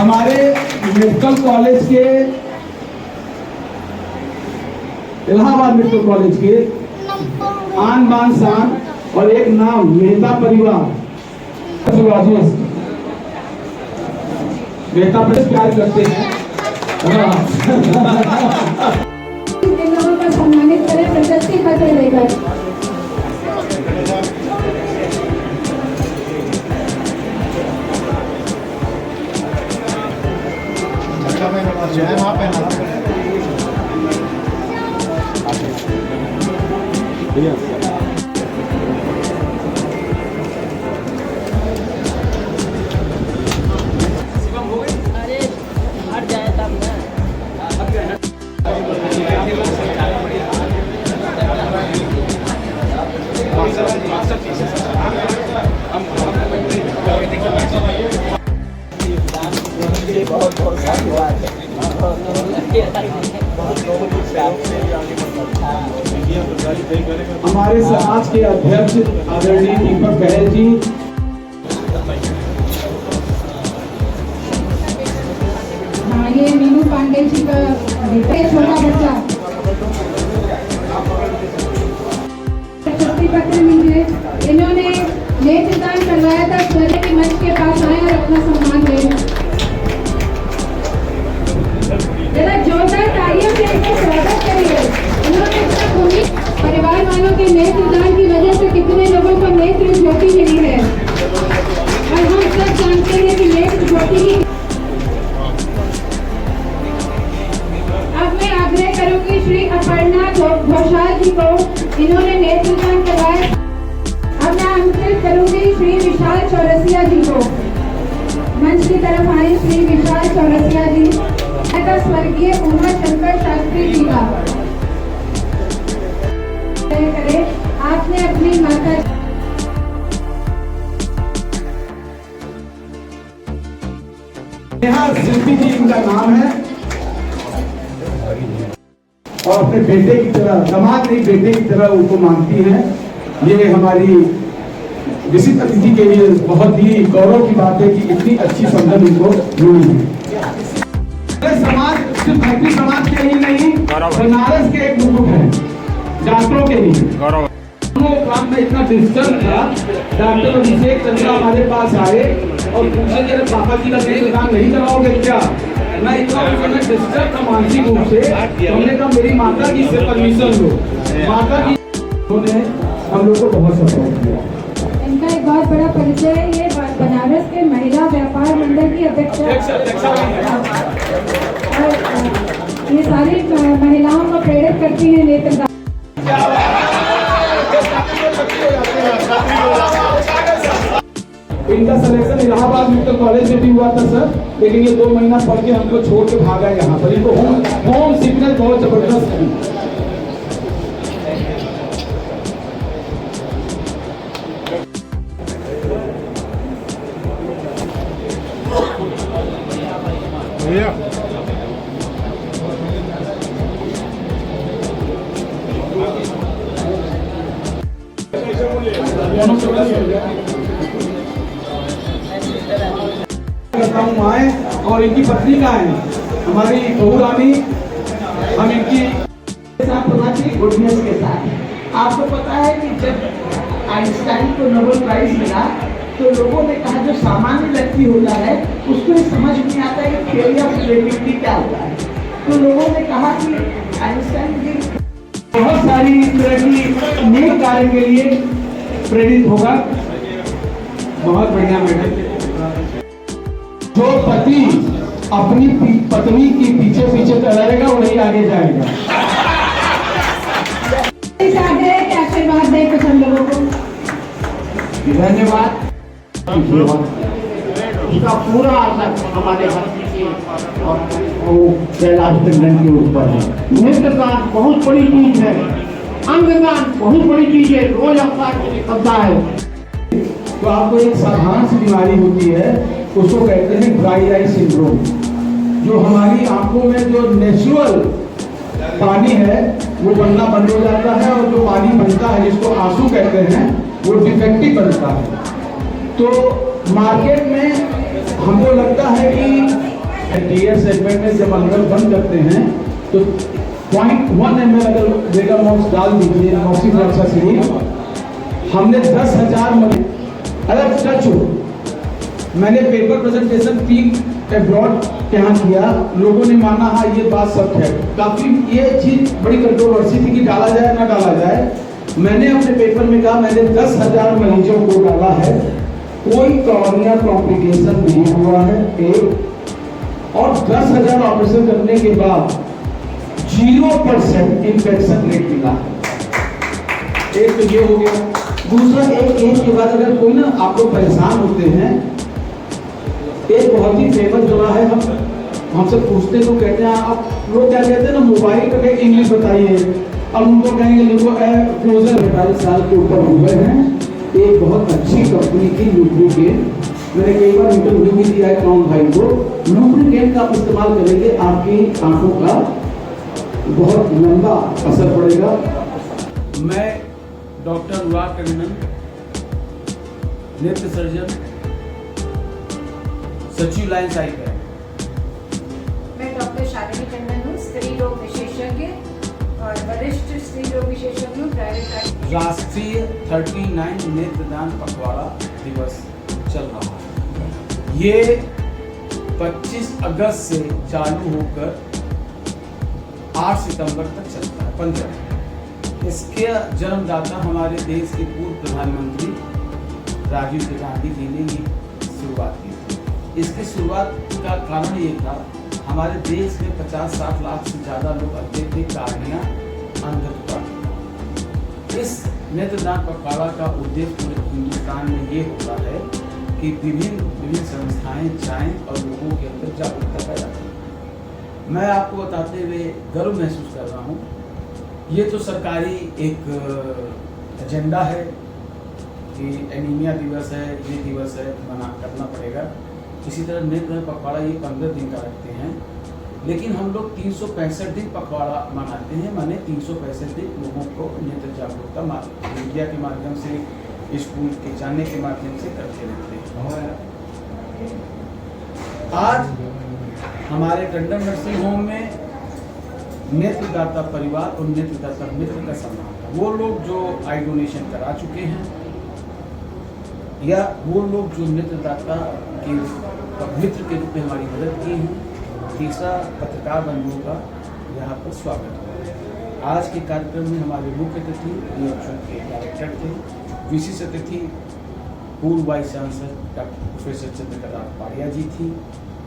हमारे medical college के, Allahabad medical college के आन बान शान और एक नाम मेहता परिवार, मेहता परिवार प्यार करते हैं। इन लोगों को सम्मानित करें प्रशस्ति पत्र लेकर। हमारे समाज के अध्यक्ष आदरणीय दीपक बहल जी, हाँ, ये मीनू पांडे जी का छोटा बच्चा प्रशस्ति पत्र मिले। इन्होंने नेत्रदान करवाया था, स्वर्ग के मंच के पास आए और अपना सम्मान ले। जरा जोरदार तालियों से इनका स्वागत करिए। इन्होंने इतना भूमि परिवार वालों के नेत्रदान की वजह से कितने लोगों को नेत्र ज्योति मिली है, और हम सब जानते हैं कि नेत्र ज्योति की। अब मैं आग्रह करूंगी श्री अपर्णा घोषाल जी को, इन्होंने नेत्रदान करवाया। अब मैं आमंत्रित करूंगी श्री विशाल चौरसिया जी को, मंच की तरफ आए श्री विशाल चौरसिया जी, स्वर्गीय उमा शंकर शास्त्री जी का करे। आपने अपनी माता नेहा शिल्पी जी इनका नाम है, और अपने बेटे की तरह, दामाद नहीं बेटे की तरह उनको मानती हैं। ये हमारी विशिष्ट अतिथि के लिए बहुत ही गौरव की बात है कि इतनी अच्छी संगत इनको मिली है। समाज सिर्फ भक्ति समाज के ही नहीं, बनारस के एक मुकुट है, डॉक्टरों के भी। काम में इतना डिस्टर्ब था, डॉक्टर अभिषेक चंद्रा हमारे पास आए और पूछे कि पापा जी का नेत्रदान नहीं कराओगे क्या? मैं इतना डिस्टर्ब था मानसिक रूप से, हमने कहा मेरी माता जी से परमिशन लो। माता जी ने हम लोग को बहुत सपोर्ट किया। इनका एक बहुत बड़ा परिचय है, ये बनारस के महिला व्यापार मंडल की अध्यक्ष, और ये सारी महिलाओं को प्रेरित करती है नेत्रदान। इनका सिलेक्शन इलाहाबाद मेडिकल कॉलेज से भी हुआ था सर, लेकिन ये 2 महीना पढ़ के हमको छोड़ के भागा यहाँ पर। इनको होम सिकनेस बहुत जबरदस्त है। आए और इनकी पत्नी का है हमारी बहू रानी, हम इनकी गुडनेस के साथ। आपको पता है कि जब आइंस्टाइन को नोबेल प्राइज मिला तो लोगों ने कहा जो सामान्य व्यक्ति होता है उसको ये समझ नहीं आता है कि थ्योरी ऑफ रिलेटिविटी क्या होता है। तो लोगों ने कहा कि आइंस्टाइन की बहुत सारी इस तरह की नेक कार्य के लिए प्रेरित होगा। बहुत बढ़िया मैडम। जो पति अपनी पत्नी के पीछे पीछे रहेगा वही आगे जाएगा। आशीर्वाद दे कुछ हम लोगों को। धन्यवाद। उसका पूरा असर हमारे हस्ती के और कैलाश टंडन के ऊपर है। नेत्रदान बहुत बड़ी चीज है, अंगदान बहुत बड़ी चीज है, रोज अवतार करता है। तो आपको एक साधारण सी बीमारी होती है, उसको कहते हैं ड्राई आई सिंड्रोम। जो हमारी आंखों में जो नेचुरल पानी है वो बनना बंद हो जाता है, और जो पानी बनता है जिसको आंसू कहते हैं वो डिफेक्टिव बनता है। तो मार्केट में हमको लगता है कि टीयर सेगमेंट में जब अनवर बंद करते हैं तो 0.1 ml अगर वेगामॉक्स डाल दीजिए मॉक्सिफ्लॉक्सासिलिन, हमने 10,000 मरीज अगर टच हो। मैंने पेपर प्रेजेंटेशन 3 एब्रॉड के यहाँ किया, लोगों ने माना हाँ ये बात सच है। काफी ये चीज बड़ी कंट्रोवर्सी थी कि डाला जाए ना डाला जाए। मैंने अपने पेपर में कहा मैंने 10,000 मरीजों को डाला है, कोई कॉर्निया कॉम्प्लिकेशन नहीं हुआ है एक, और 10,000 ऑपरेशन करने के बाद 0% इन्फेक्शन रेट मिला। एक तो ये हो गया। दूसरा, एक एज के बाद अगर कोई ना आप लोग परेशान होते हैं, एक बहुत ही फेमस दवा है, हमसे पूछते तो कहते हैं आप लोग क्या कहते हैं ना, मोबाइल पे इंग्लिश बताइए, अब उनको कहेंगे देखो फ्रोजन 45 साल के ऊपर हुए हैं। एक बहुत अच्छी कंपनी की लुब्रिकेंट, मैंने कई बार इंटरव्यू भी दिया है कौन भाई को, लुब्रिकेंट का आप इस्तेमाल करेंगे आपकी आंखों का बहुत लंबा असर पड़ेगा। मैं डॉक्टर अनुराग टंडन, नेत्र सर्जन, सचिव लायंस आई है। मैं डॉक्टर शालिनी टंडन हूँ, स्त्री रोग विशेषज्ञ और वरिष्ठ स्त्री रोग विशेषज्ञ हूँ, प्राइवेट प्रैक्टिस। राष्ट्रीय 39 नेत्रदान पखवाड़ा दिवस चल रहा है। ये 25 अगस्त से चालू होकर 8 सितंबर तक चलता है, 15। इसके जन्मदाता हमारे देश के पूर्व प्रधानमंत्री राजीव गांधी जी ने ये शुरुआत की थी। इसकी शुरुआत का कारण ये था, हमारे देश में 50-60 लाख से ज़्यादा लोग अत्यधिक कार्निया अंधत्व। इस नेत्रदान पखवाड़ा का उद्देश्य पूरे हिंदुस्तान में ये होता है कि विभिन्न संस्थाएं जाएं और लोगों के अंदर जागरूकता पैदा करें। मैं आपको बताते हुए गर्व महसूस कर रहा हूँ, ये तो सरकारी एक एजेंडा है कि एनीमिया दिवस है, ये दिवस है, मना करना पड़ेगा। इसी तरह नेत्रदान पखवाड़ा ये 15 दिन का रखते हैं, लेकिन हम लोग 365 दिन पखवाड़ा मनाते हैं, माने 365 दिन लोगों को नेत्र जागरूकता मीडिया के माध्यम से, स्कूल के जाने के माध्यम से करते रहते हैं। आज हमारे टंडन नर्सिंग होम में नेत्रदाता परिवार और नेत्रदाता मित्र का सम्मान है। वो लोग जो आई डोनेशन करा चुके हैं या वो लोग जो नेत्रदाता के मित्र के रूप में हमारी मदद की है। तीसरा, पत्रकार बंधुओं का यहाँ पर स्वागत है। आज के कार्यक्रम में हमारे मुख्य अतिथि DHO के डायरेक्टर थे, विशिष्ट अतिथि पूर्व vice chancellor doctor professor Chandrakala Padia ji थी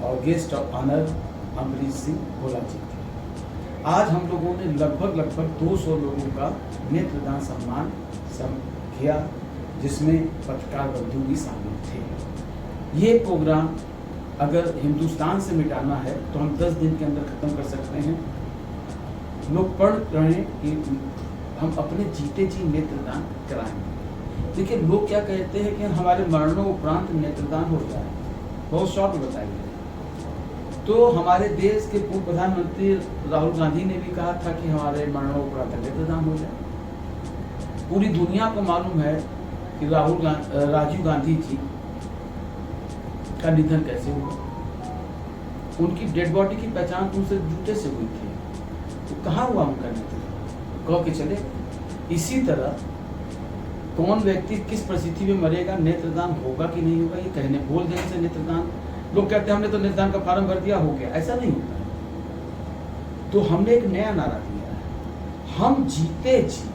और guest of honour Amrish Singh Bhola ji थे। आज हम लोगों ने लगभग 200 लोगों का नेत्रदान सम्मान किया, जिसमें पत्रकार बंधु भी शामिल थे। ये प्रोग्राम अगर हिंदुस्तान से मिटाना है तो हम 10 दिन के अंदर खत्म कर सकते हैं। लोग पढ़ रहे हैं कि हम अपने जीते जी नेत्रदान कराएंगे। देखिए, लोग क्या कहते हैं कि हमारे मरणों उपरांत नेत्रदान हो जाए, बहुत शॉर्ट बताइए। तो हमारे देश के पूर्व प्रधानमंत्री राहुल गांधी ने भी कहा था कि हमारे मरणों उपरांत नेत्रदान हो जाए। पूरी दुनिया को मालूम है कि राजीव गांधी जी का निधन कैसे हुआ। उनकी डेड बॉडी की पहचान उनसे जूते से हुई थी, तो कहाँ हुआ उनका नेत्रदान, कह के चले। इसी तरह कौन व्यक्ति किस परिस्थिति में मरेगा, नेत्रदान होगा कि नहीं होगा, ये कहने बोल देने से नेत्रदान, लोग कहते हैं हमने तो नेत्रदान का फॉर्म भर दिया, हो गया, ऐसा नहीं होता है। तो हमने एक नया नारा दिया है, हम जीते जी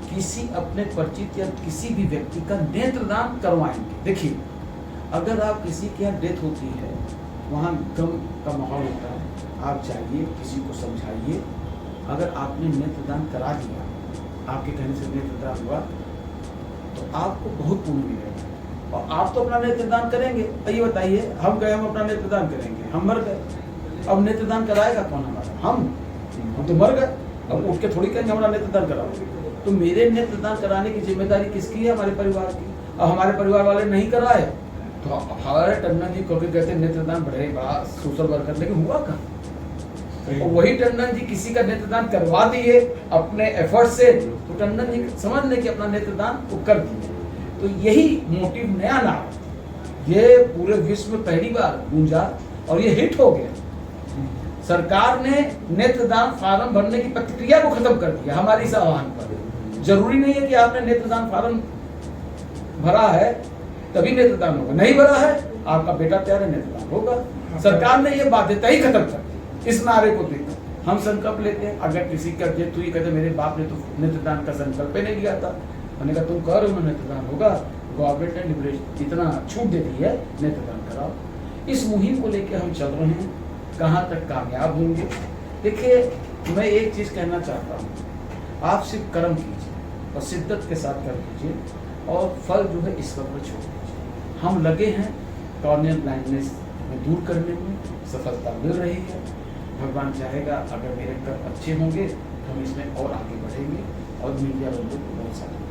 किसी अपने परिचित या किसी भी व्यक्ति का नेत्रदान करवाएंगे। देखिए, अगर आप किसी के यहाँ डेथ होती है, वहाँ गम का माहौल होता है, आप जाइए, किसी को समझाइए। अगर आपने नेत्रदान करा दिया, आपके कहने से नेत्रदान हुआ, तो आपको बहुत पुण्य मिलेगा और आप तो अपना नेत्रदान करेंगे। तो ये बताइए, हम गए, हम अपना नेत्रदान करेंगे, हम मर गए, अब नेत्रदान कराएगा कौन हमारा? हम तो मर गए, अब उठ के थोड़ी कहेंगे हमारा नेत्रदान कराओ। तो मेरे नेत्रदान कराने की जिम्मेदारी किसकी है? हमारे परिवार की। अब हमारे परिवार वाले नहीं कराए तो हमारे टंडन जी को कहते नेत्रदान बड़ा सोशल वर्कर, लेकिन हुआ कहाँ? और वही टंडन जी किसी का नेत्रदान करवा दिए अपने एफर्ट से, तो टंडन जी समझ लें कि अपना नेत्रदान वो कर दिए। तो यही मोटिव नया नाम, ये पूरे विश्व में पहली बार गूंजा और ये हिट हो गया। सरकार ने नेत्रदान फार्म भरने की प्रक्रिया को खत्म कर दिया हमारी इस आह्वान पर। जरूरी नहीं है कि आपने नेत्रदान फार्म भरा है तभी नेत्रदान होगा, नहीं भरा है आपका बेटा तैयार है नेत्रदान होगा। सरकार ने ये बाध्यता ही खत्म कर दी। इस नारे को देकर हम संकल्प लेते हैं। अगर किसी का तू ही कहते मेरे बाप ने तो नेत्रदान का संकल्प नहीं लिया था, मैंने कहा तुम कह रहे हो ना नेत्रदान होगा, गवर्नमेंट ने लिबरेशन इतना छूट दे दी है, नेत्रदान कराओ। इस मुहिम को लेकर हम चल रहे हैं, कहाँ तक कामयाब होंगे। देखिए मैं एक चीज कहना चाहता हूँ, आप सिर्फ कर्म कीजिए और शिद्दत के साथ कर्म कीजिए और फल जो है ईश्वर पर छोड़ दीजिए। हम लगे हैं कॉर्नियल ब्लाइंडनेस में दूर करने में, सफलता मिल रही है। भगवान चाहेगा अगर मेरे कर्म अच्छे होंगे तो हम इसमें और आगे बढ़ेंगे और मीडिया बंधु को बहुत सारा